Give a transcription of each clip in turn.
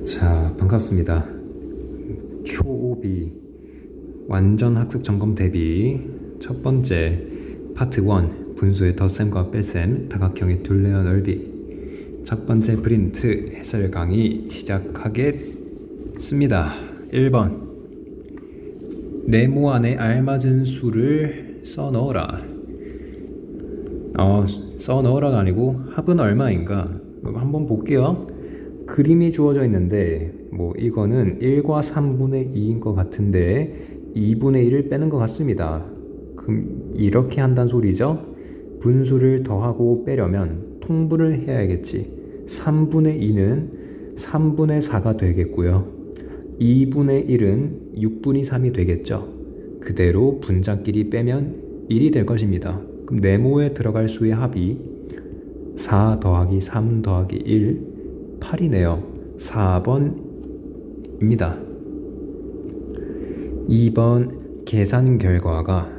자, 반갑습니다. 초5비 완전 학습 점검 대비 첫 번째 파트 1 분수의 덧셈과 뺄셈 다각형의 둘레와 넓이 첫 번째 프린트 해설 강의 시작하겠습니다. 1번 네모 안에 알맞은 수를 써넣어라. 써넣어라가 아니고 합은 얼마인가 한번 볼게요. 그림이 주어져 있는데 이거는 1과 3분의 2인 것 같은데 2분의 1을 빼는 것 같습니다. 그럼 이렇게 한다는 소리죠. 분수를 더하고 빼려면 통분을 해야겠지. 3분의 2는 3분의 4가 되겠고요. 2분의 1은 6분의 3이 되겠죠. 그대로 분자끼리 빼면 1이 될 것입니다. 그럼 네모에 들어갈 수의 합이 4 더하기 3 더하기 1 8이네요. 4번입니다. 2번 계산 결과가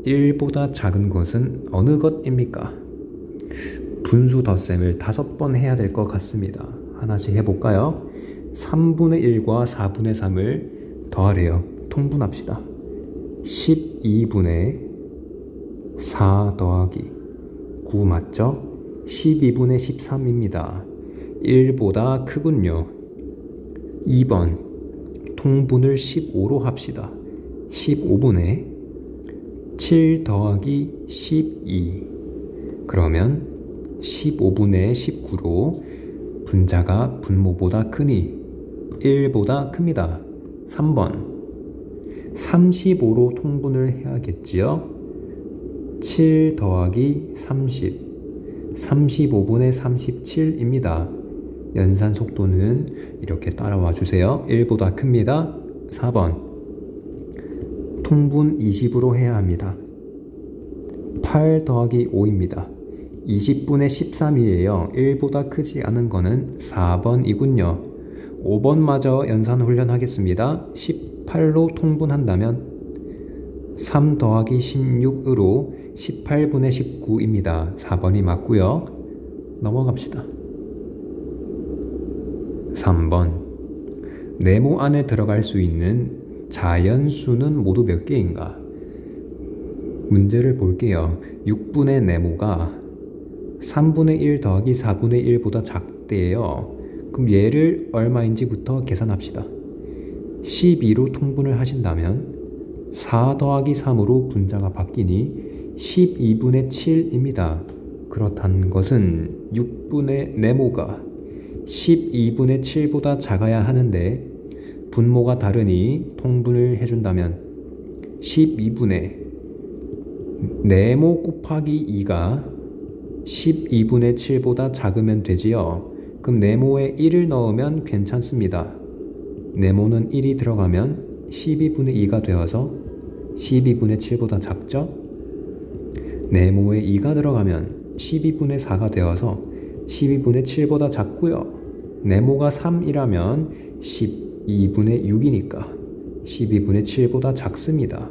1보다 작은 것은 어느 것입니까? 분수 덧셈을 5번 해야 될 것 같습니다. 하나씩 해볼까요? 3분의 1과 4분의 3을 더하래요. 통분합시다. 12분의 4 더하기 9 맞죠? 12분의 13입니다. 1보다 크군요. 2번 통분을 15로 합시다. 15분의 7 더하기 12 그러면 15분의 19로 분자가 분모보다 크니 1보다 큽니다. 3번 35로 통분을 해야겠지요. 7 더하기 30 35분의 37입니다. 연산 속도는 이렇게 따라와 주세요. 1보다 큽니다. 4번 통분 20으로 해야 합니다. 8 더하기 5입니다. 20분의 13이에요. 1보다 크지 않은 거는 4번이군요. 5번마저 연산 훈련하겠습니다. 18로 통분한다면 3 더하기 16으로 18분의 19입니다. 4번이 맞고요. 넘어갑시다. 3번 네모 안에 들어갈 수 있는 자연수는 모두 몇 개인가? 문제를 볼게요. 6분의 네모가 3분의 1 더하기 4분의 1보다 작대요. 그럼 얘를 얼마인지부터 계산합시다. 12로 통분을 하신다면 4 더하기 3으로 분자가 바뀌니 12분의 7입니다. 그렇다는 것은 6분의 네모가 12분의 7보다 작아야 하는데 분모가 다르니 통분을 해준다면 12분의 네모 곱하기 2가 12분의 7보다 작으면 되지요. 그럼 네모에 1을 넣으면 괜찮습니다. 네모는 1이 들어가면 12분의 2가 되어서 12분의 7보다 작죠? 네모에 2가 들어가면 12분의 4가 되어서 12분의 7보다 작고요. 네모가 3이라면 12분의 6이니까 12분의 7보다 작습니다.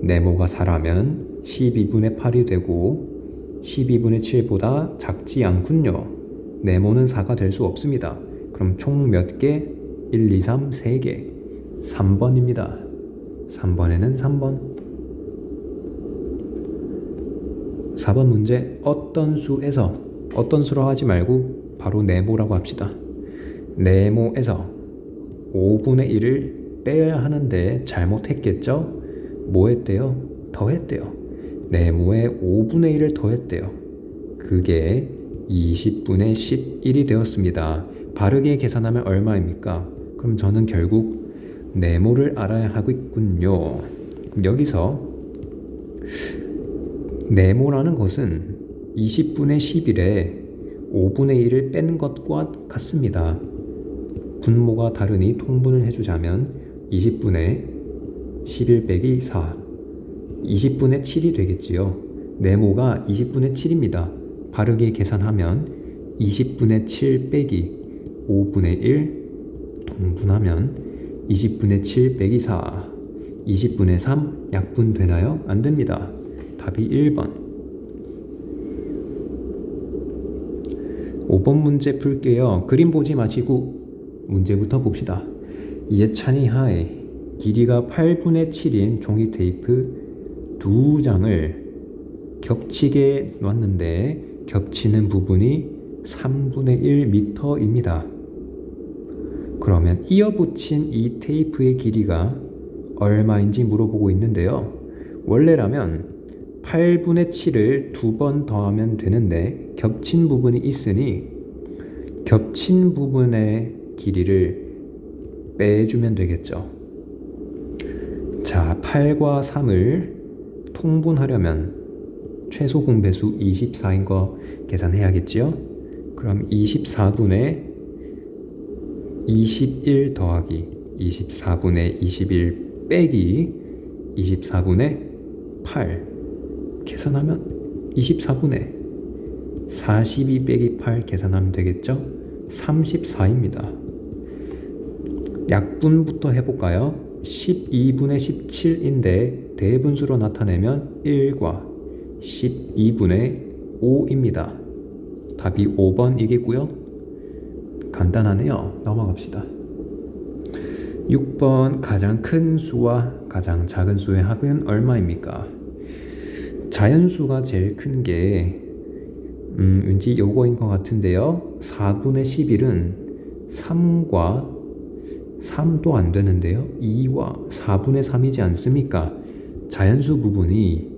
네모가 4라면 12분의 8이 되고 12분의 7보다 작지 않군요. 네모는 4가 될 수 없습니다. 그럼 총 몇 개? 1, 2, 3, 3개. 3번입니다. 3번에는 3번. 4번 문제 어떤 수로 하지 말고 바로 네모라고 합시다. 네모에서 5분의 1을 빼야 하는데 잘못했겠죠? 뭐 했대요? 더했대요. 네모에 5분의 1을 더했대요. 그게 20분의 11이 되었습니다. 바르게 계산하면 얼마입니까? 그럼 저는 결국 네모를 알아야 하겠군요. 그럼 여기서 네모라는 것은 20분의 11에 5분의 1을 빼는 것과 같습니다. 분모가 다르니 통분을 해주자면 20분의 11 빼기 4 20분의 7이 되겠지요. 네모가 20분의 7입니다. 바르게 계산하면 20분의 7 빼기 5분의 1 통분하면 20분의 7 빼기 4 20분의 3 약분 되나요? 안 됩니다. 답이 1번. 5번 문제 풀게요. 그림 보지 마시고 문제부터 봅시다. 예찬이 하에 길이가 8분의 7인 종이 테이프 2장을 겹치게 놨는데 겹치는 부분이 3분의 1m입니다. 그러면 이어붙인 이 테이프의 길이가 얼마인지 물어보고 있는데요. 원래라면 8분의 7을 2번 더하면 되는데 겹친 부분이 있으니 겹친 부분의 길이를 빼주면 되겠죠. 자, 8과 3을 통분하려면 최소 공배수 24인 거 계산해야겠지요? 그럼 24분의 21 더하기 24분의 21 빼기 24분의 8 계산하면 24분의 42 빼기 8 계산하면 되겠죠? 34입니다. 약분부터 해볼까요? 12분의 17인데 대분수로 나타내면 1과 12분의 5입니다. 답이 5번이겠고요. 간단하네요. 넘어갑시다. 6번 가장 큰 수와 가장 작은 수의 합은 얼마입니까? 자연수가 제일 큰 게 왠지 요거인 것 같은데요. 4분의 11은 3과 3도 안 되는데요. 2와 4분의 3이지 않습니까? 자연수 부분이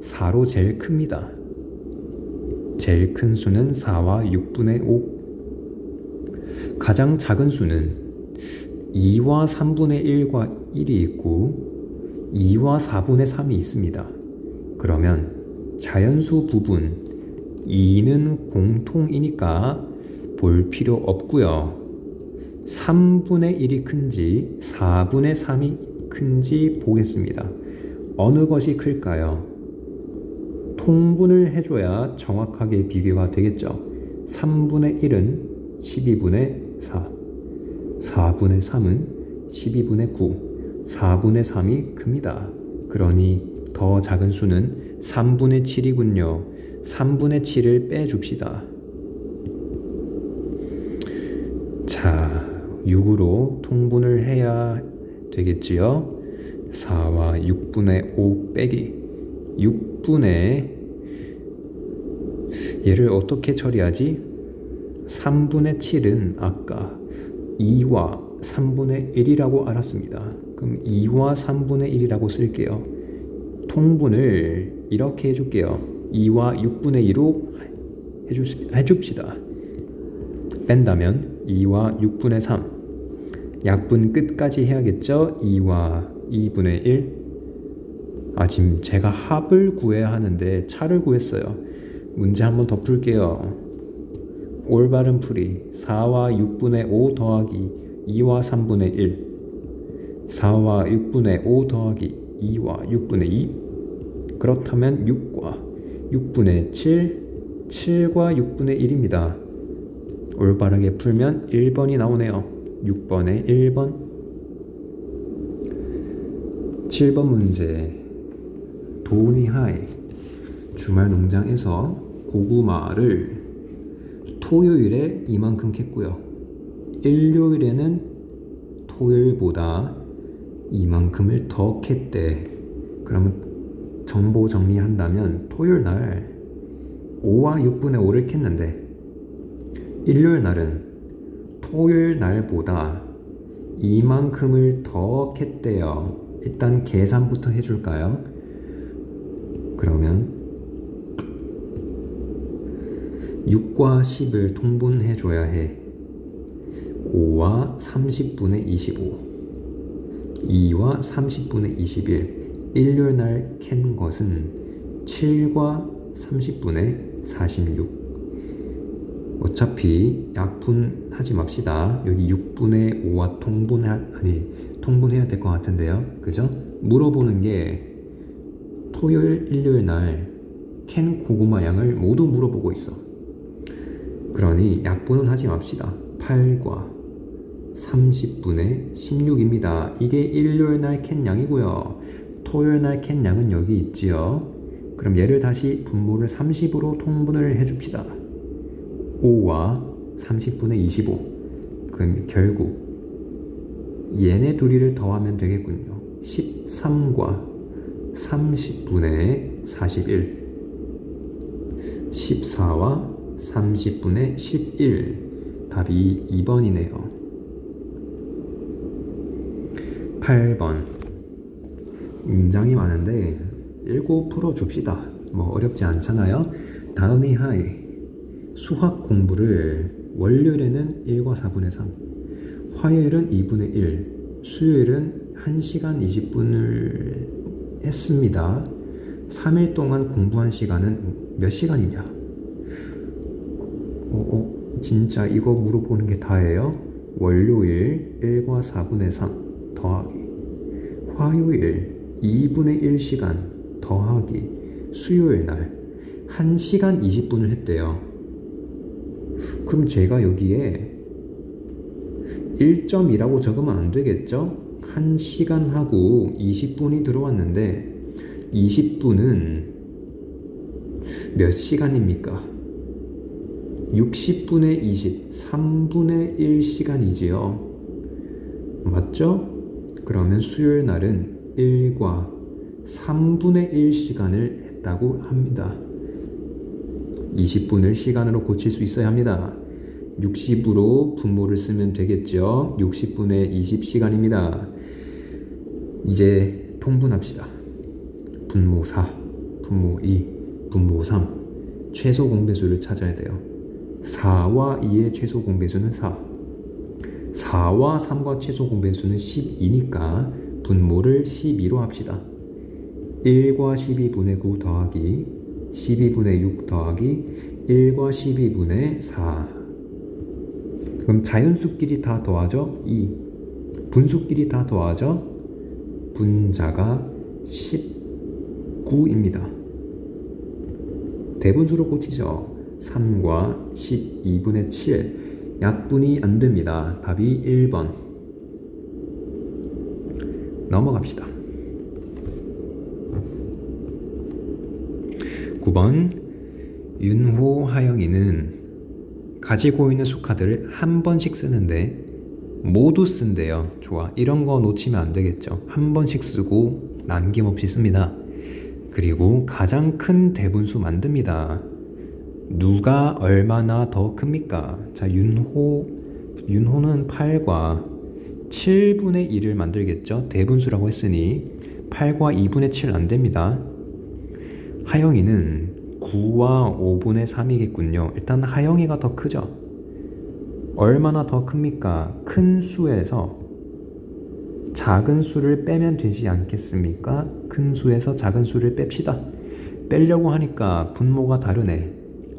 4로 제일 큽니다. 제일 큰 수는 4와 6분의 5. 가장 작은 수는 2와 3분의 1과 1이 있고 2와 4분의 3이 있습니다. 그러면 자연수 부분 2는 공통이니까 볼 필요 없고요. 3분의 1이 큰지 4분의 3이 큰지 보겠습니다. 어느 것이 클까요? 통분을 해줘야 정확하게 비교가 되겠죠. 3분의 1은 12분의 4, 4분의 3은 12분의 9, 4분의 3이 큽니다. 그러니 더 작은 수는 3분의 7이군요. 3분의 7을 빼줍시다. 자, 6으로 통분을 해야 되겠지요. 4와 6분의 5 빼기 6분의 얘를 어떻게 처리하지? 3분의 7은 아까 2와 3분의 1이라고 알았습니다. 그럼 2와 3분의 1이라고 쓸게요. 통분을 이렇게 해줄게요. 2와 6분의 2로 해줍시다. 뺀다면 2와 6분의 3. 약분 끝까지 해야겠죠? 2와 2분의 1. 지금 제가 합을 구해야 하는데 차를 구했어요. 문제 한번 더 풀게요. 올바른 풀이 4와 6분의 5 더하기 2와 3분의 1 4와 6분의 5 더하기 2와 6분의 2 그렇다면 6과 6분의 7 7과 6분의 1입니다. 올바르게 풀면 1번이 나오네요. 6번에 1번 7번 문제 도니하이 주말 농장에서 고구마를 토요일에 이만큼 캤고요. 일요일에는 토요일보다 이만큼을 더 캤대. 그러면 정보 정리한다면 토요일 날 5와 6분의 5를 캤는데 일요일 날은 토요일 날보다 이만큼을 더 캤대요. 일단 계산부터 해줄까요? 그러면 6과 10을 통분해줘야 해. 5와 30분의 25 2와 30분의 21 일요일 날 캔 것은 7과 30분의 46 어차피 약분하지 맙시다. 여기 6분의 5와 통분해야 될 것 같은데요. 그죠? 물어보는 게 토요일, 일요일 날 캔 고구마 양을 모두 물어보고 있어. 그러니 약분은 하지 맙시다. 8과 30분의 16입니다. 이게 일요일 날 캔 양이고요. 토요일 날 캔 양은 여기 있지요. 그럼 얘를 다시 분모를 30으로 통분을 해줍시다. 5와 30분의 25 그 그럼 결국 얘네 둘이를 더하면 되겠군요. 13과 30분의 41, 14와 30분의 11, 답이 2번이네요. 8번 문장이 많은데 읽고 풀어줍시다. 뭐 어렵지 않잖아요. 다음이 하이 수학 공부를 월요일에는 1과 4분의 3, 화요일은 2분의 1, 수요일은 1시간 20분을 했습니다. 3일 동안 공부한 시간은 몇 시간이냐? 진짜 이거 물어보는 게 다예요. 월요일 1과 4분의 3 더하기, 화요일 2분의 1시간 더하기, 수요일 날 1시간 20분을 했대요. 그럼 제가 여기에 1.2라고 적으면 안 되겠죠? 1시간 하고 20분이 들어왔는데 20분은 몇 시간입니까? 60분의 20, 3분의 1시간이지요. 맞죠? 그러면 수요일 날은 1과 3분의 1시간을 했다고 합니다. 20분을 시간으로 고칠 수 있어야 합니다. 60으로 분모를 쓰면 되겠죠. 60분의 20시간입니다. 이제 통분합시다. 분모 4, 분모 2, 분모 3 최소 공배수를 찾아야 돼요. 4와 2의 최소 공배수는 4, 4와 3과 최소 공배수는 12니까 분모를 12로 합시다. 1과 12분의 9 더하기 12분의 6 더하기 1과 12분의 4. 그럼 자연수끼리 다 더하죠? 2. 분수끼리 다 더하죠? 분자가 19입니다. 대분수로 고치죠. 3과 12분의 7. 약분이 안 됩니다. 답이 1번. 넘어갑시다. 9번 윤호, 하영이는 가지고 있는 수카드를 한 번씩 쓰는데 모두 쓴대요. 좋아. 이런 거 놓치면 안 되겠죠. 한 번씩 쓰고 남김없이 씁니다. 그리고 가장 큰 대분수 만듭니다. 누가 얼마나 더 큽니까? 자, 윤호는 8과 7분의 1을 만들겠죠. 대분수라고 했으니 8과 2분의 7 안 됩니다. 하영이는 9와 5분의 3이겠군요. 일단 하영이가 더 크죠. 얼마나 더 큽니까? 큰 수에서 작은 수를 빼면 되지 않겠습니까? 큰 수에서 작은 수를 뺍시다. 빼려고 하니까 분모가 다르네.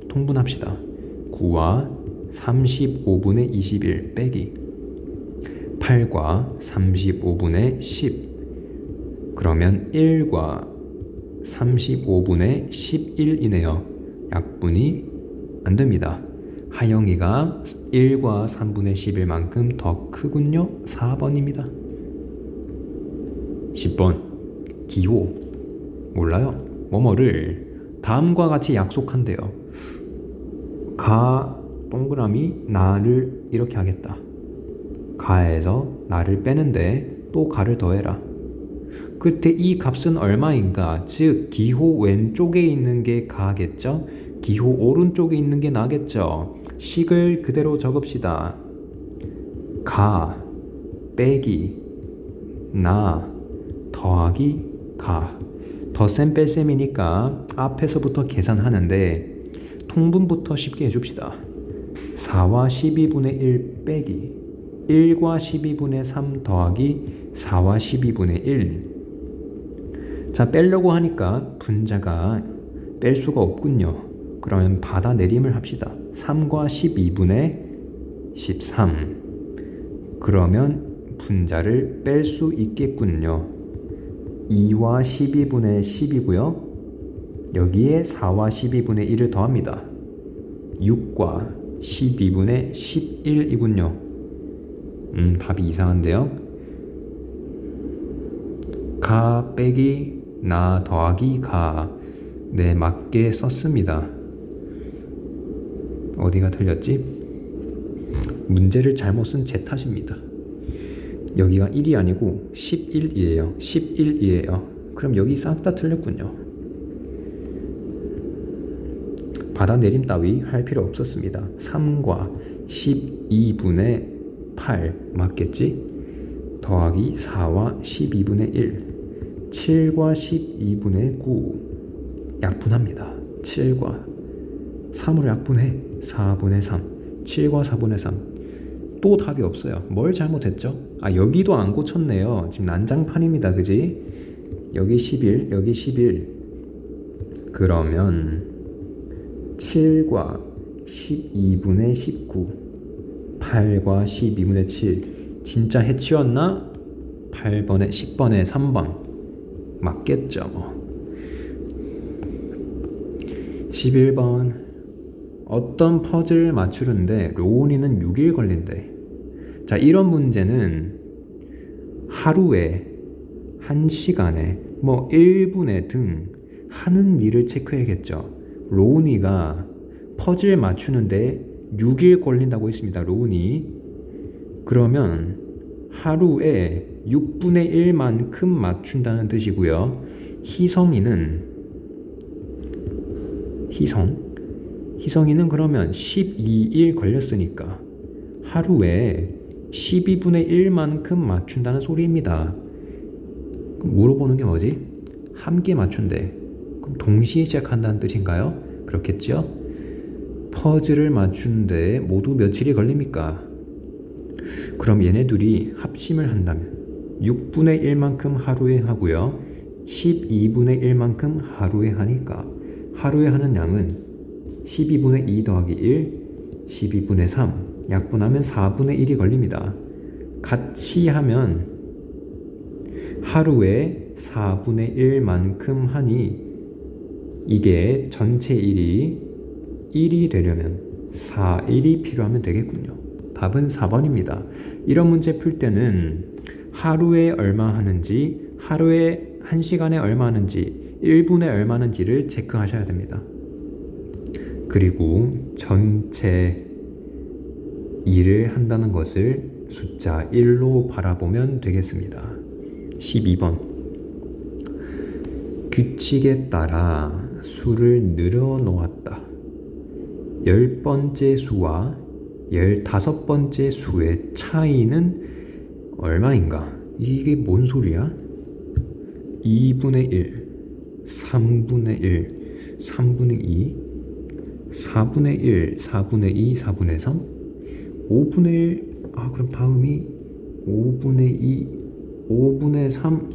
통분합시다. 9와 35분의 21 빼기 8과 35분의 10, 그러면 1과 35분의 11이네요. 약분이 안 됩니다. 하영이가 1과 3분의 11만큼 더 크군요. 4번입니다. 10번 기호 몰라요. 뭐뭐를 다음과 같이 약속한대요. 가 동그라미 나를 이렇게 하겠다. 가에서 나를 빼는데 또 가를 더해라. 그때 이 값은 얼마인가? 즉 기호 왼쪽에 있는 게 가겠죠? 기호 오른쪽에 있는 게 나겠죠? 식을 그대로 적읍시다. 가 빼기 나 더하기 가. 덧셈 뺄셈이니까 앞에서부터 계산하는데 통분부터 쉽게 해줍시다. 4와 12분의 1 빼기 1과 12분의 3 더하기 4와 12분의 1. 자, 빼려고 하니까 분자가 뺄 수가 없군요. 그러면 받아내림을 합시다. 3과 12분의 13. 그러면 분자를 뺄 수 있겠군요. 2와 12분의 10이고요. 여기에 4와 12분의 1을 더합니다. 6과 12분의 11이군요. 답이 이상한데요. 가 빼기 나 더하기 가. 네, 맞게 썼습니다. 어디가 틀렸지? 문제를 잘못 쓴 제 탓입니다. 여기가 1이 아니고 11이에요. 11이에요. 그럼 여기 싹 다 틀렸군요. 받아내림 따위 할 필요 없었습니다. 3과 12분의 8 맞겠지? 더하기 4와 12분의 1, 7과 12분의 9 약분합니다. 7과 3으로 약분해. 4분의 3, 7과 4분의 3. 또 답이 없어요. 뭘 잘못했죠? 여기도 안 고쳤네요. 지금 난장판입니다. 그지? 여기 11, 여기 11. 그러면 7과 12분의 19, 8과 12분의 7. 진짜 해치웠나? 8번에 10번에 3번 맞겠죠 뭐. 11번 어떤 퍼즐을 맞추는데 로운이는 6일 걸린대. 자, 이런 문제는 하루에 1시간에 뭐 1분에 등 하는 일을 체크해야겠죠. 로운이가 퍼즐 맞추는데 6일 걸린다고 했습니다. 로운이. 그러면 하루에 6분의 1만큼 맞춘다는 뜻이고요. 희성이는 그러면 12일 걸렸으니까 하루에 12분의 1만큼 맞춘다는 소리입니다. 그럼 물어보는 게 뭐지? 함께 맞춘대. 그럼 동시에 시작한다는 뜻인가요? 그렇겠죠? 퍼즐을 맞추는데 모두 며칠이 걸립니까? 그럼 얘네 둘이 합심을 한다면 6분의 1만큼 하루에 하고요. 12분의 1만큼 하루에 하니까 하루에 하는 양은 12분의 2 더하기 1, 12분의 3 약분하면 4분의 1이 걸립니다. 같이 하면 하루에 4분의 1만큼 하니 이게 전체 일이 1이 되려면 4일이 필요하면 되겠군요. 답은 4번입니다. 이런 문제 풀 때는 하루에 얼마 하는지, 하루에 1시간에 얼마 하는지, 1분에 얼마 하는지를 체크하셔야 됩니다. 그리고 전체 일을 한다는 것을 숫자 1로 바라보면 되겠습니다. 12번 규칙에 따라 수를 늘어 놓았다. 10번째 수와 15번째 수의 차이는 얼마인가? 이게 뭔 소리야? 2분의 1, 3분의 1, 3분의 2, 4분의 1, 4분의 2, 4분의 3, 5분의 1, 그럼 다음이 5분의 2, 5분의 3.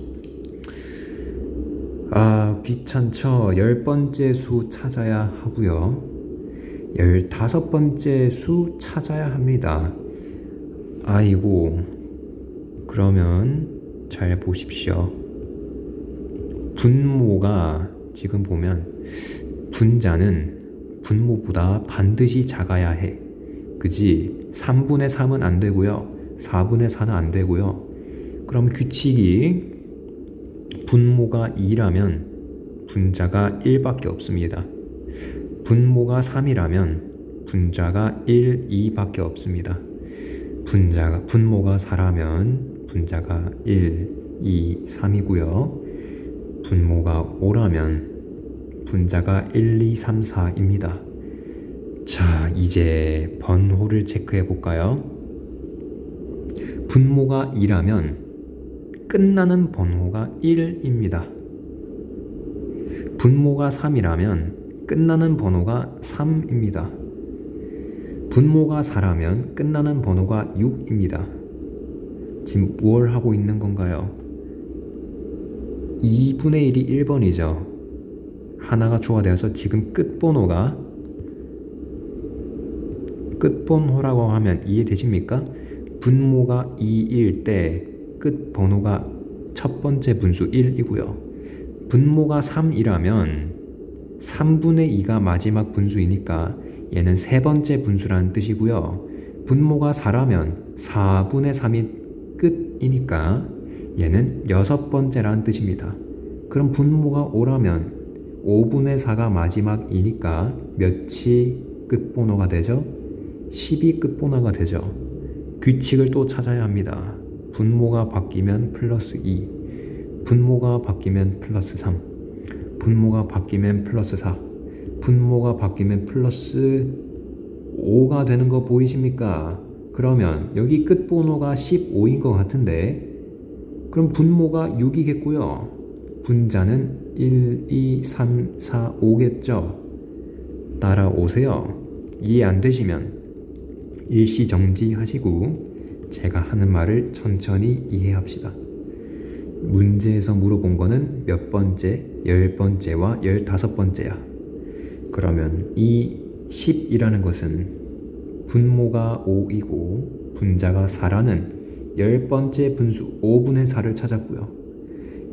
귀찮죠. 10번째 수 찾아야 하고요. 15번째 수 찾아야 합니다. 아이고, 그러면 잘 보십시오. 분모가 지금 보면 분자는 분모보다 반드시 작아야 해. 그지? 3분의 3은 안 되고요. 4분의 4는 안 되고요. 그럼 규칙이 분모가 2라면 분자가 1밖에 없습니다. 분모가 3이라면 분자가 1, 2밖에 없습니다. 분모가 4라면 분자가 1, 2, 3이고요. 분모가 5라면 분자가 1, 2, 3, 4입니다. 자, 이제 번호를 체크해 볼까요? 분모가 2라면 끝나는 번호가 1입니다. 분모가 3이라면 끝나는 번호가 3입니다. 분모가 4라면 끝나는 번호가 6입니다. 지금 뭘 하고 있는 건가요? 2분의 1이 1번이죠. 하나가 추가되어서 지금 끝번호라고 하면 이해되십니까? 분모가 2일 때 끝번호가 첫 번째 분수 1이고요. 분모가 3이라면 3분의 2가 마지막 분수이니까 얘는 세 번째 분수라는 뜻이고요. 분모가 4라면 4분의 3이 끝이니까 얘는 여섯 번째라는 뜻입니다. 그럼 분모가 5라면 5분의 4가 마지막이니까 몇이 끝번호가 되죠? 10이 끝번호가 되죠. 규칙을 또 찾아야 합니다. 분모가 바뀌면 플러스 2, 분모가 바뀌면 플러스 3, 분모가 바뀌면 플러스 4, 분모가 바뀌면 플러스 5가 되는 거 보이십니까? 그러면 여기 끝번호가 15인 것 같은데 그럼 분모가 6이겠고요. 분자는 1, 2, 3, 4, 5겠죠? 따라오세요. 이해 안 되시면 일시정지 하시고 제가 하는 말을 천천히 이해합시다. 문제에서 물어본 거는 몇 번째, 10번째와 15번째야. 그러면 이 10이라는 것은 분모가 5이고 분자가 4라는 10번째 분수 5분의 4를 찾았고요.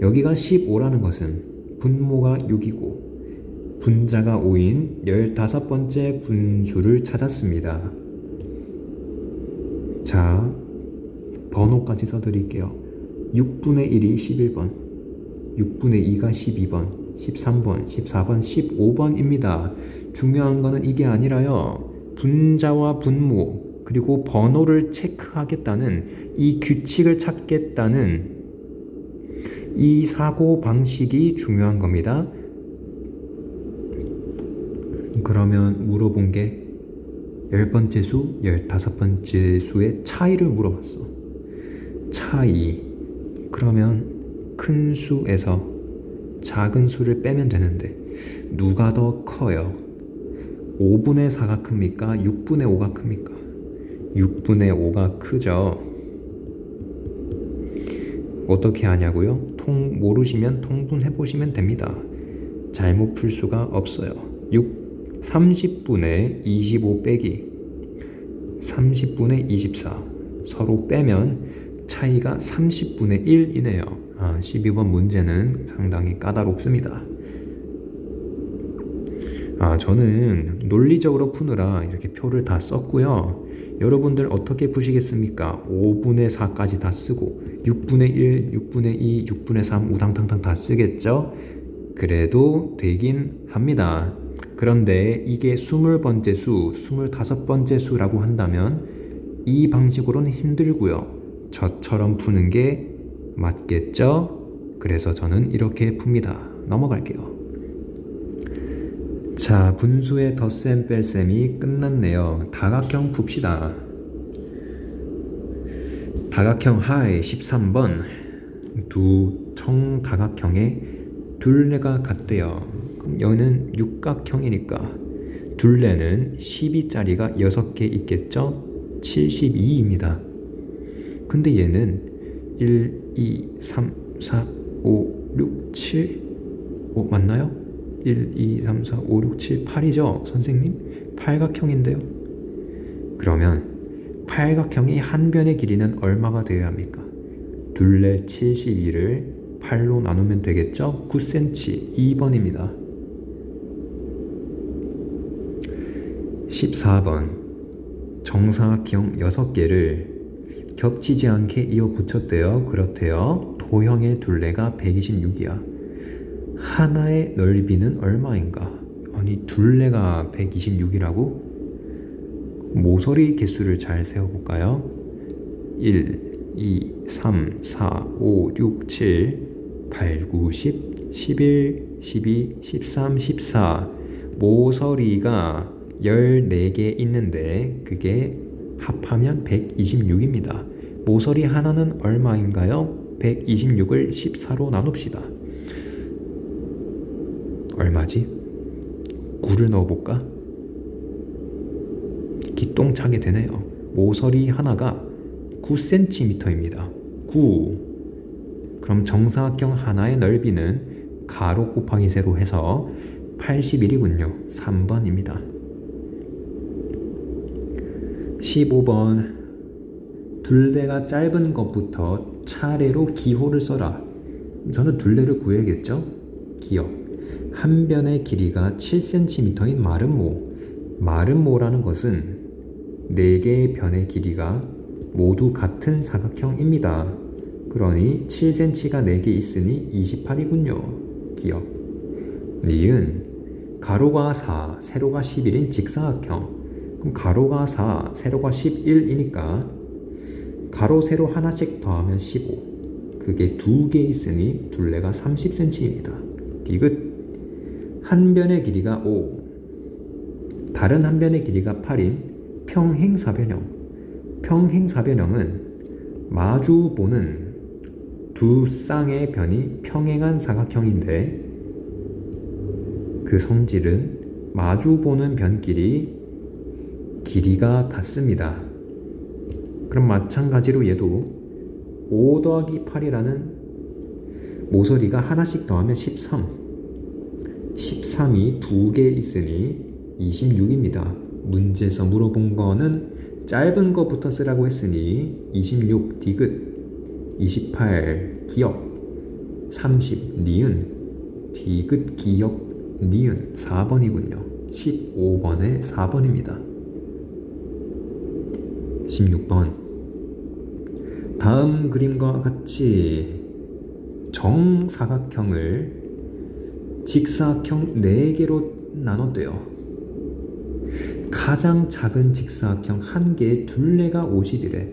여기가 15라는 것은 분모가 6이고 분자가 5인 15번째 분수를 찾았습니다. 자, 번호까지 써드릴게요. 6분의 1이 11번, 6분의 2가 12번, 13번, 14번, 15번입니다. 중요한 거는 이게 아니라요. 분자와 분모 그리고 번호를 체크하겠다는 이 규칙을 찾겠다는 이 사고 방식이 중요한 겁니다. 그러면 물어본 게 10번째 수, 15번째 수의 차이를 물어봤어. 차이. 그러면 큰 수에서 작은 수를 빼면 되는데 누가 더 커요? 5분의 4가 큽니까? 6분의 5가 큽니까? 6분의 5가 크죠. 어떻게 하냐고요? 모르시면 통분해보시면 됩니다. 잘못 풀 수가 없어요. 30분의 25 빼기 30분의 24 서로 빼면 차이가 30분의 1이네요. 12번 문제는 상당히 까다롭습니다. 저는 논리적으로 푸느라 이렇게 표를 다 썼고요. 여러분들 어떻게 푸시겠습니까? 5분의 4까지 다 쓰고 6분의 1, 6분의 2, 6분의 3 우당탕탕 다 쓰겠죠? 그래도 되긴 합니다. 그런데 이게 20번째 수, 25번째 수라고 한다면 이 방식으로는 힘들고요. 저처럼 푸는 게 맞겠죠? 그래서 저는 이렇게 풉니다. 넘어갈게요. 자, 분수의 덧셈 뺄셈이 끝났네요. 다각형 풉시다. 다각형 하에 13번 두 청다각형의 둘레가 같대요. 그럼 여기는 육각형이니까 둘레는 12짜리가 6개 있겠죠? 72입니다. 근데 얘는 1, 2, 3, 4, 5, 6, 7 맞나요? 1, 2, 3, 4, 5, 6, 7, 8이죠? 선생님? 팔각형인데요? 그러면 팔각형의 한 변의 길이는 얼마가 되어야 합니까? 둘레 72를 8로 나누면 되겠죠? 9cm 2번입니다. 14번 정사각형 6개를 겹치지 않게 이어 붙였대요. 그렇대요. 도형의 둘레가 126이야. 하나의 넓이는 얼마인가? 아니 둘레가 126이라고? 모서리 개수를 잘 세어볼까요? 1, 2, 3, 4, 5, 6, 7, 8, 9, 10, 11, 12, 13, 14 모서리가 14개 있는데 그게 합하면 126입니다. 모서리 하나는 얼마인가요? 126을 14로 나눕시다. 얼마지? 9를 넣어볼까? 기똥차게 되네요. 모서리 하나가 9cm입니다. 9. 그럼 정사각형 하나의 넓이는 가로 곱하기 세로 해서 81이군요. 3번입니다. 15번 둘레가 짧은 것부터 차례로 기호를 써라. 저는 둘레를 구해야겠죠? 기억. 한 변의 길이가 7cm인 마름모. 마름모라는 것은 4개의 변의 길이가 모두 같은 사각형입니다. 그러니 7cm가 4개 있으니 28이군요. 기억. 니은 가로가 4, 세로가 11인 직사각형. 그럼 가로가 4, 세로가 11이니까 가로, 세로 하나씩 더하면 15. 그게 두 개 있으니 둘레가 30cm입니다. 디귿. 한 변의 길이가 5, 다른 한 변의 길이가 8인 평행사변형. 평행사변형은 마주 보는 두 쌍의 변이 평행한 사각형인데 그 성질은 마주 보는 변끼리 길이가 같습니다. 그럼 마찬가지로 얘도 5 더하기 8이라는 모서리가 하나씩 더하면 13. 13이 두 개 있으니 26입니다. 문제에서 물어본 거는 짧은 거부터 쓰라고 했으니 26 디귿, 28 기역, 30 니은, 디귿 기역 니은 4번이군요. 15번에 4번입니다. 16번. 다음 그림과 같이 정사각형을 직사각형 4개로 나눴대요. 가장 작은 직사각형 한 개의 둘레가 50이래.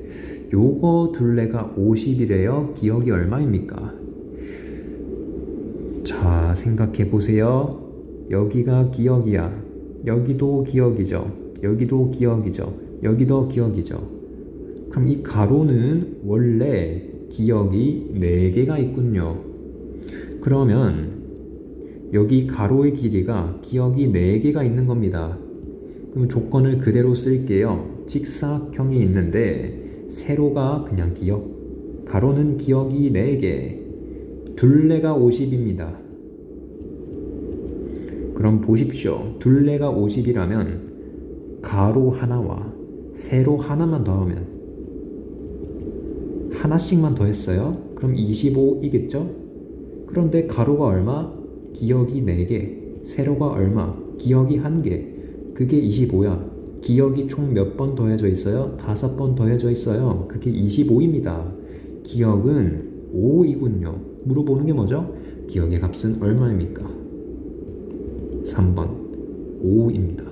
요거 둘레가 50이래요. 기역이 얼마입니까? 자, 생각해 보세요. 여기가 기역이야. 여기도 기역이죠. 여기도 기역이죠. 여기도 기역이죠. 그럼 이 가로는 원래 기역이 4개가 있군요. 그러면 여기 가로의 길이가 기역이 4개가 있는 겁니다. 그럼 조건을 그대로 쓸게요. 직사각형이 있는데 세로가 그냥 기역, 가로는 기역이 4개, 둘레가 50입니다. 그럼 보십시오. 둘레가 50이라면 가로 하나와 세로 하나만 더하면 하나씩만 더했어요. 그럼 25이겠죠? 그런데 가로가 얼마? 기역이 4개. 세로가 얼마? 기역이 1개. 그게 25야. 기역이 총 몇 번 더해져 있어요? 5번 더해져 있어요. 그게 25입니다. 기역은 5이군요. 물어보는 게 뭐죠? 기역의 값은 얼마입니까? 3번 5입니다.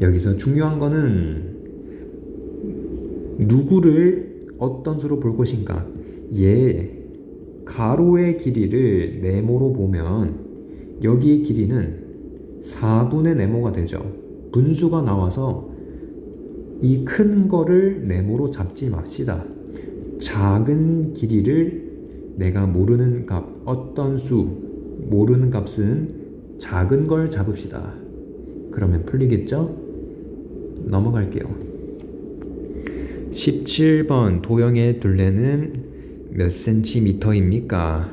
여기서 중요한 거는 누구를 어떤 수로 볼 것인가? 얘 가로의 길이를 네모로 보면 여기의 길이는 4분의 네모가 되죠. 분수가 나와서 이 큰 거를 네모로 잡지 맙시다. 작은 길이를 내가 모르는 값, 어떤 수, 모르는 값은 작은 걸 잡읍시다. 그러면 풀리겠죠? 넘어갈게요. 17번 도형의 둘레는 몇 센티미터입니까?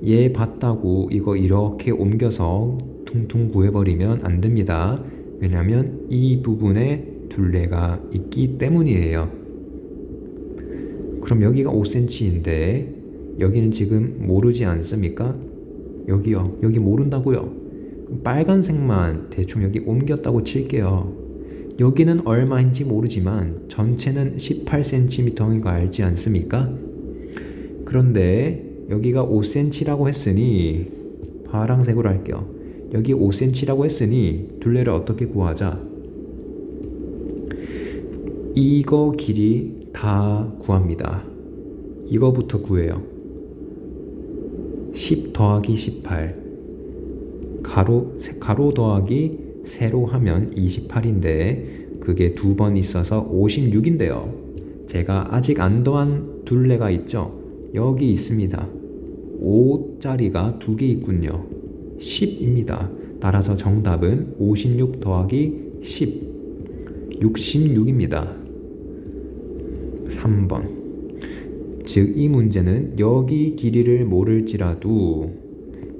얘 봤다고 이거 이렇게 옮겨서 퉁퉁 구해버리면 안 됩니다. 왜냐면 이 부분에 둘레가 있기 때문이에요. 그럼 여기가 5cm인데 여기는 지금 모르지 않습니까? 여기요. 여기 모른다고요. 빨간색만 대충 여기 옮겼다고 칠게요. 여기는 얼마인지 모르지만 전체는 18cm인 거 알지 않습니까? 그런데 여기가 5cm라고 했으니 파란색으로 할게요. 여기 5cm라고 했으니 둘레를 어떻게 구하자? 이거 길이 다 구합니다. 이거부터 구해요. 10 더하기 18 가로 더하기 세로 하면 28인데 그게 2번 있어서 56인데요. 제가 아직 안 더한 둘레가 있죠. 여기 있습니다. 5짜리가 2개 있군요. 10입니다. 따라서 정답은 56 더하기 10 66입니다. 3번. 즉 이 문제는 여기 길이를 모를지라도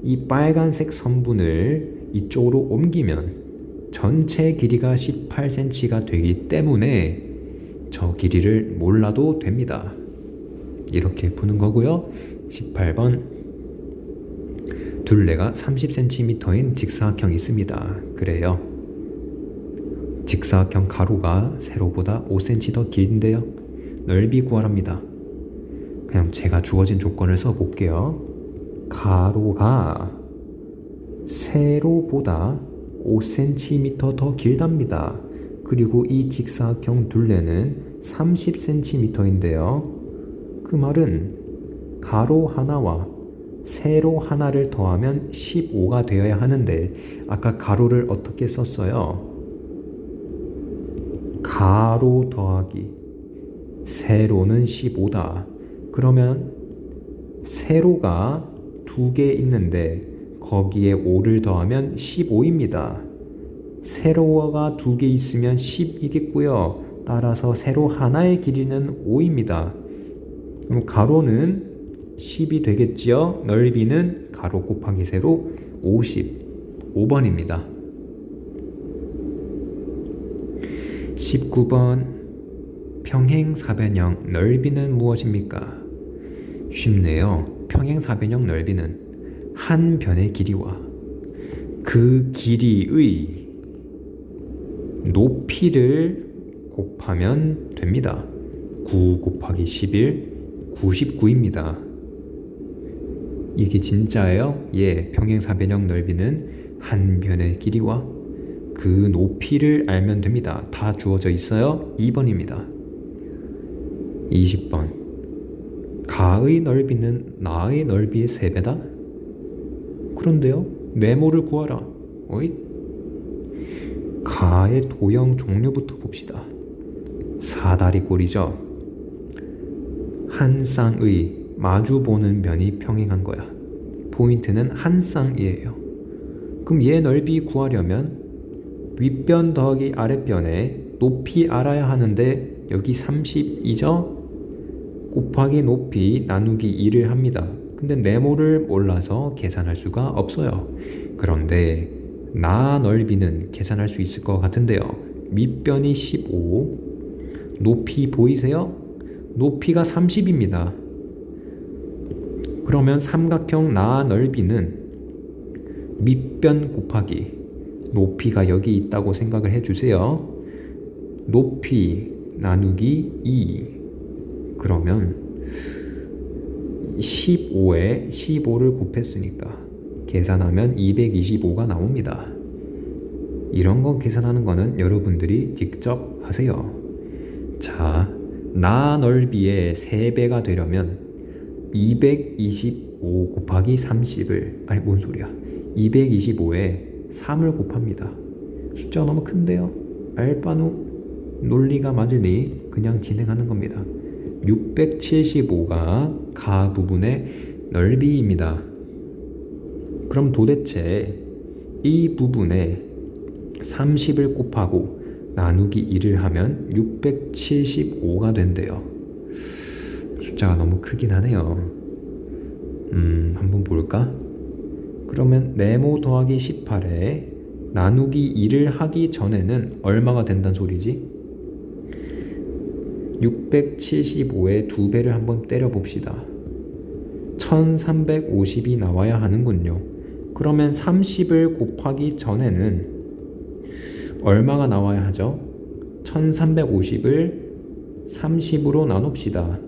이 빨간색 선분을 이쪽으로 옮기면 전체 길이가 18cm가 되기 때문에 저 길이를 몰라도 됩니다. 이렇게 푸는 거고요. 18번 둘레가 30cm인 직사각형이 있습니다. 그래요. 직사각형 가로가 세로보다 5cm 더 긴데요. 넓이 구하랍니다. 그냥 제가 주어진 조건을 써볼게요. 가로가 세로보다 5cm 더 길답니다. 그리고 이 직사각형 둘레는 30cm인데요. 그 말은 가로 하나와 세로 하나를 더하면 15가 되어야 하는데 아까 가로를 어떻게 썼어요? 가로 더하기 세로는 15다. 그러면 세로가 2개 있는데 거기에 5를 더하면 15입니다. 세로가 2개 있으면 10이겠고요. 따라서 세로 하나의 길이는 5입니다. 그럼 가로는 10이 되겠지요. 넓이는 가로 곱하기 세로 55번입니다. 19번 평행사변형 넓이는 무엇입니까? 쉽네요. 평행사변형 넓이는 한 변의 길이와 그 길이의 높이를 곱하면 됩니다. 9 곱하기 11 99입니다. 이게 진짜예요? 예, 평행사변형 넓이는 한 변의 길이와 그 높이를 알면 됩니다. 다 주어져 있어요. 2번입니다. 20번 가의 넓이는 나의 넓이의 3배다? 그런데요? 네모를 구하라. 어이? 가의 도형 종류부터 봅시다. 사다리꼴이죠. 한 쌍의 마주보는 변이 평행한 거야. 포인트는 한 쌍이에요. 그럼 얘 넓이 구하려면 윗변 더하기 아랫변에 높이 알아야 하는데 여기 30이죠? 곱하기 높이 나누기 2를 합니다. 근데 네모를 몰라서 계산할 수가 없어요. 그런데 나 넓이는 계산할 수 있을 것 같은데요. 밑변이 15, 높이 보이세요? 높이가 30입니다. 그러면 삼각형 나 넓이는 밑변 곱하기 높이가 여기 있다고 생각을 해주세요. 높이 나누기 2 그러면 15에 15를 곱했으니까 계산하면 225가 나옵니다. 이런 거 계산하는 거는 여러분들이 직접 하세요. 자, 나 넓이의 3배가 되려면 225 곱하기 30을 아니 뭔 소리야 225에 3을 곱합니다. 숫자가 너무 큰데요? 알바누 논리가 맞으니 그냥 진행하는 겁니다. 675가 가 부분의 넓이입니다. 그럼 도대체 이 부분에 30을 곱하고 나누기 2를 하면 675가 된대요. 숫자가 너무 크긴 하네요. 한번 볼까? 그러면 네모 더하기 18에 나누기 2를 하기 전에는 얼마가 된다는 소리지? 675의 2배를 한번 때려봅시다. 1350이 나와야 하는군요. 그러면 30을 곱하기 전에는 얼마가 나와야 하죠? 1350을 30으로 나눕시다.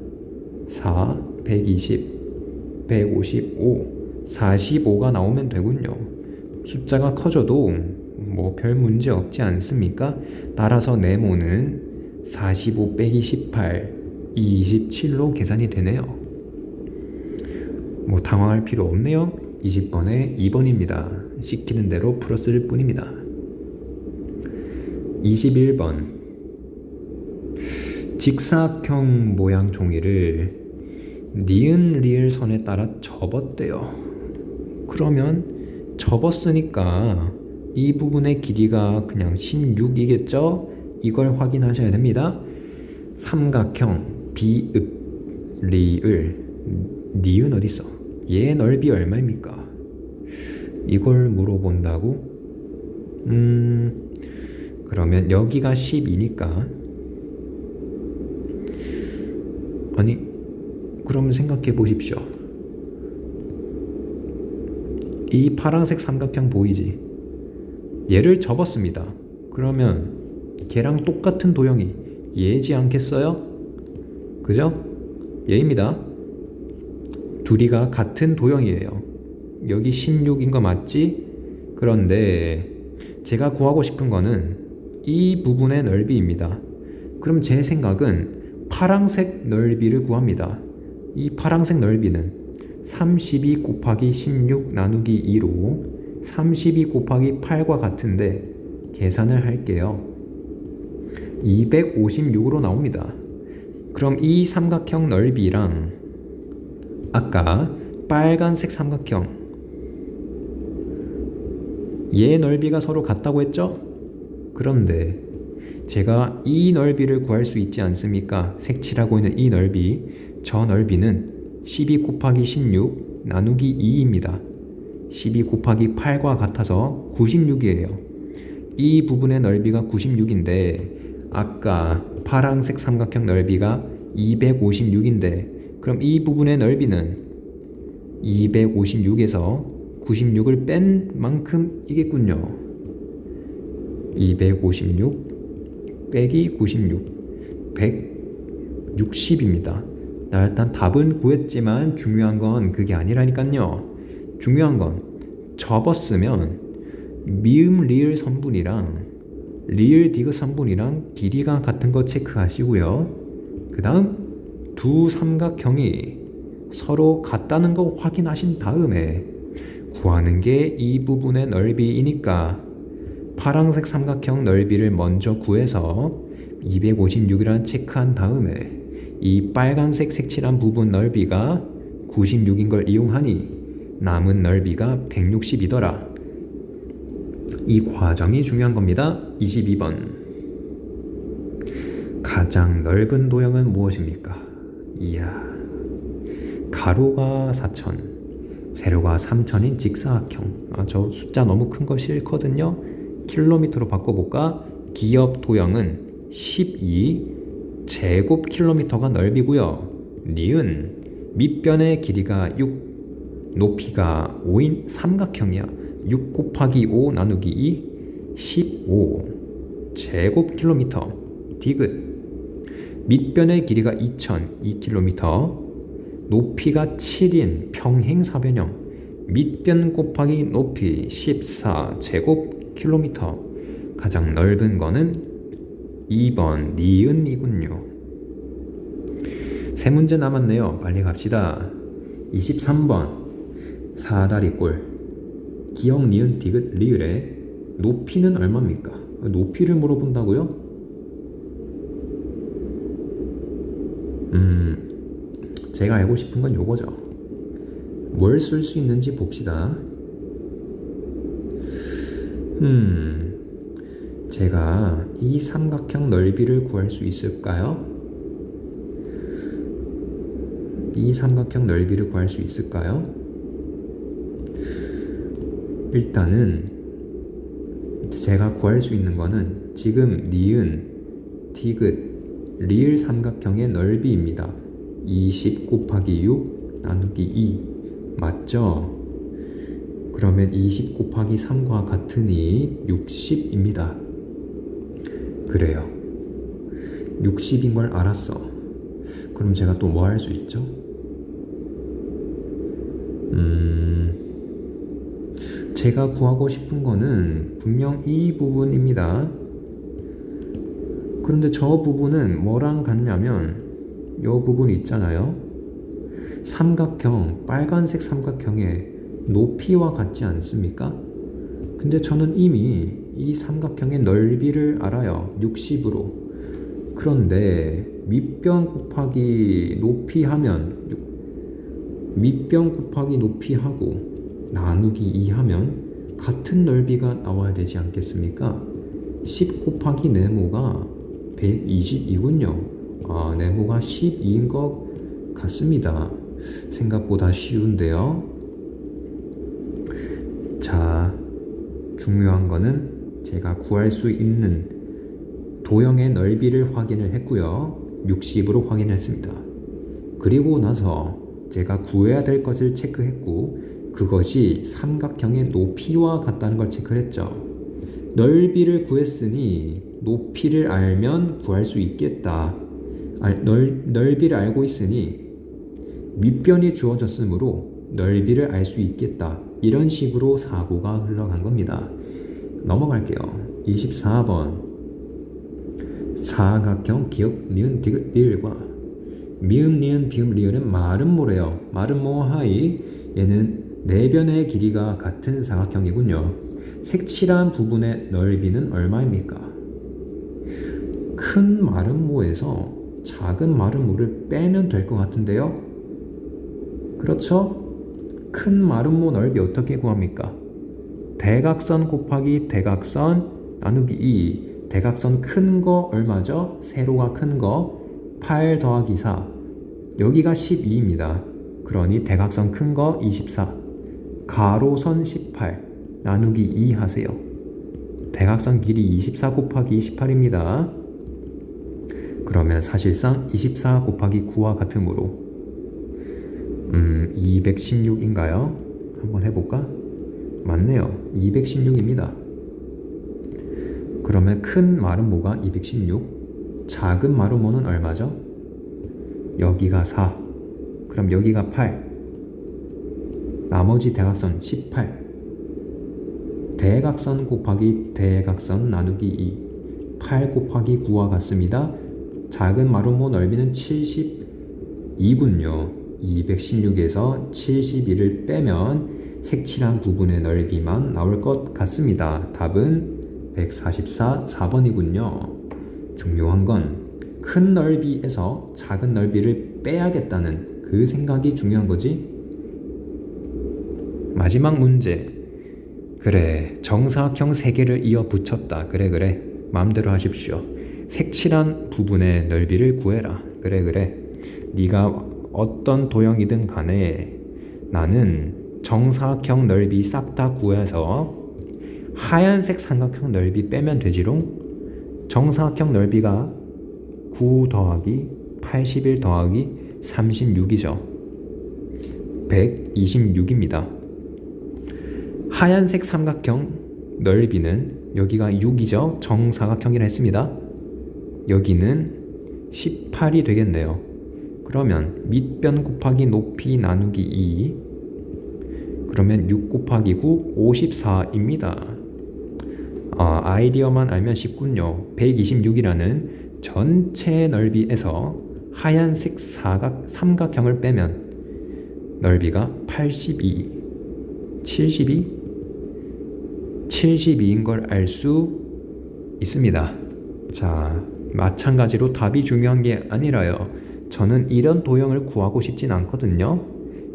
4, 120, 155, 45가 나오면 되군요. 숫자가 커져도 뭐 별 문제 없지 않습니까? 따라서 네모는 45 빼기 18, 27로 계산이 되네요. 뭐 당황할 필요 없네요. 20번에 2번입니다. 시키는 대로 풀었을 뿐입니다. 21번 직사각형 모양 종이를 니은 리을 선에 따라 접었대요. 그러면 접었으니까 이 부분의 길이가 그냥 16이겠죠? 이걸 확인하셔야 됩니다. 삼각형 비읍 리을 니은 어딨어? 얘 넓이 얼마입니까? 이걸 물어본다고? 그러면 여기가 10이니까 아니 그러면 생각해 보십시오. 이 파란색 삼각형 보이지? 얘를 접었습니다. 그러면 걔랑 똑같은 도형이 얘지 않겠어요? 그죠? 얘입니다. 둘이가 같은 도형이에요. 여기 16인 거 맞지? 그런데 제가 구하고 싶은 거는 이 부분의 넓이입니다. 그럼 제 생각은 파란색 넓이를 구합니다. 이 파란색 넓이는 32 곱하기 16 나누기 2로 32 곱하기 8과 같은데 계산을 할게요. 256으로 나옵니다. 그럼 이 삼각형 넓이랑 아까 빨간색 삼각형 얘 넓이가 서로 같다고 했죠? 그런데 제가 이 넓이를 구할 수 있지 않습니까? 색칠하고 있는 이 넓이, 저 넓이는 12 곱하기 16 나누기 2입니다. 12 곱하기 8과 같아서 96이에요. 이 부분의 넓이가 96인데 아까 파란색 삼각형 넓이가 256인데 그럼 이 부분의 넓이는 256에서 96을 뺀 만큼이겠군요. 256 빼기 96 160입니다. 나 일단 답은 구했지만 중요한 건 그게 아니라니까요. 중요한 건 접었으면 미음 리을 선분이랑 리을 디귿 선분이랑 길이가 같은 거 체크하시고요. 그 다음 두 삼각형이 서로 같다는 거 확인하신 다음에 구하는 게 이 부분의 넓이이니까 파란색 삼각형 넓이를 먼저 구해서 256이란 체크한 다음에 이 빨간색 색칠한 부분 넓이가 96인 걸 이용하니 남은 넓이가 160이더라. 이 과정이 중요한 겁니다. 22번. 가장 넓은 도형은 무엇입니까? 이야. 가로가 4000, 세로가 3000인 직사각형. 저 숫자 너무 큰 거 싫거든요. 킬로미터로 바꿔볼까? 기역 도형은 12 제곱킬로미터가 넓이고요. 니은 밑변의 길이가 6, 높이가 5인 삼각형이야. 6 곱하기 5 나누기 2 15 제곱킬로미터. 디귿 밑변의 길이가 2000 2km, 높이가 7인 평행사변형. 밑변 곱하기 높이 14 제곱킬로미터. 가장 넓은 거는 2번 니은이군요. 세 문제 남았네요. 빨리 갑시다. 23번 사다리꼴 기역 니은 디귿 리을의 높이는 얼마입니까? 높이를 물어본다고요? 제가 알고 싶은 건 요거죠. 뭘 쓸 수 있는지 봅시다. 제가 이 삼각형 넓이를 구할 수 있을까요? 이 삼각형 넓이를 구할 수 있을까요? 일단은 제가 구할 수 있는 거는 지금 니은, 디귿, 리을 삼각형의 넓이입니다. 20 곱하기 6 나누기 2 맞죠? 그러면 20 곱하기 3과 같으니 60입니다. 그래요. 60인 걸 알았어. 그럼 제가 또 뭐 할 수 있죠? 제가 구하고 싶은 거는 분명 이 부분입니다. 그런데 저 부분은 뭐랑 같냐면 이 부분 있잖아요. 삼각형, 빨간색 삼각형의 높이와 같지 않습니까? 근데 저는 이미 이 삼각형의 넓이를 알아요. 60으로. 그런데 밑변 곱하기 높이 하면 밑변 곱하기 높이 하고 나누기 2 하면 같은 넓이가 나와야 되지 않겠습니까? 10 곱하기 네모가 120이군요. 네모가 12인 것 같습니다. 생각보다 쉬운데요. 자, 중요한 거는 제가 구할 수 있는 도형의 넓이를 확인을 했고요. 60으로 확인했습니다. 그리고 나서 제가 구해야 될 것을 체크했고 그것이 삼각형의 높이와 같다는 걸 체크했죠. 넓이를 구했으니 높이를 알면 구할 수 있겠다. 넓이를 알고 있으니 밑변이 주어졌으므로 넓이를 알 수 있겠다. 이런 식으로 사고가 흘러간 겁니다. 넘어갈게요. 24번 사각형 기역 니은 디귿 리을과 미음 니은 비음 리을은 마름모래요. 마름모 하이 얘는 내변의 길이가 같은 사각형이군요. 색칠한 부분의 넓이는 얼마입니까? 큰 마름모에서 작은 마름모를 빼면 될 것 같은데요. 그렇죠? 큰 마름모 넓이 어떻게 구합니까? 대각선 곱하기 대각선 나누기 2. 대각선 큰 거 얼마죠? 세로가 큰 거 8 더하기 4. 여기가 12입니다. 그러니 대각선 큰 거 24. 가로선 18 나누기 2 하세요. 대각선 길이 24 곱하기 28입니다. 그러면 사실상 24 곱하기 9와 같으므로 216인가요? 한번 해볼까? 맞네요. 216입니다. 그러면 큰 마름모가 216, 작은 마름모는 얼마죠? 여기가 4, 그럼 여기가 8, 나머지 대각선 18, 대각선 곱하기 대각선 나누기 2, 8 곱하기 9와 같습니다. 작은 마름모 넓이는 72군요. 216에서 72를 빼면 색칠한 부분의 넓이만 나올 것 같습니다. 답은 144, 4번이군요. 중요한 건 큰 넓이에서 작은 넓이를 빼야겠다는 그 생각이 중요한 거지. 마지막 문제. 그래, 정사각형 3개를 이어 붙였다. 그래. 마음대로 하십시오. 색칠한 부분의 넓이를 구해라. 그래. 네가 어떤 도형이든 간에 나는 정사각형 넓이 싹 다 구해서 하얀색 삼각형 넓이 빼면 되지롱. 정사각형 넓이가 9 더하기 81 더하기 36이죠. 126입니다. 하얀색 삼각형 넓이는 여기가 6이죠. 정사각형이라 했습니다. 여기는 18이 되겠네요. 그러면 밑변 곱하기 높이 나누기 2, 그러면 6 곱하기 9 54입니다. 아이디어만 알면 쉽군요. 126이라는 전체 넓이에서 하얀색 삼각형을 빼면 넓이가 82, 72인 걸 알 수 있습니다. 자, 마찬가지로 답이 중요한 게 아니라요. 저는 이런 도형을 구하고 싶진 않거든요.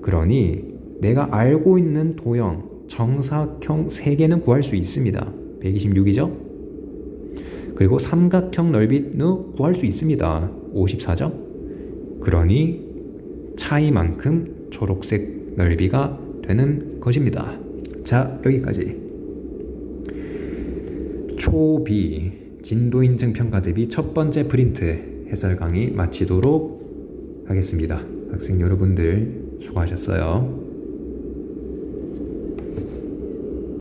그러니 내가 알고 있는 도형 정사각형 3개는 구할 수 있습니다. 126이죠? 그리고 삼각형 넓이는 구할 수 있습니다. 54죠? 그러니 차이만큼 초록색 넓이가 되는 것입니다. 자, 여기까지. 초2 진도인증 평가 대비 첫 번째 프린트 해설 강의 마치도록 하겠습니다. 학생 여러분들 수고하셨어요.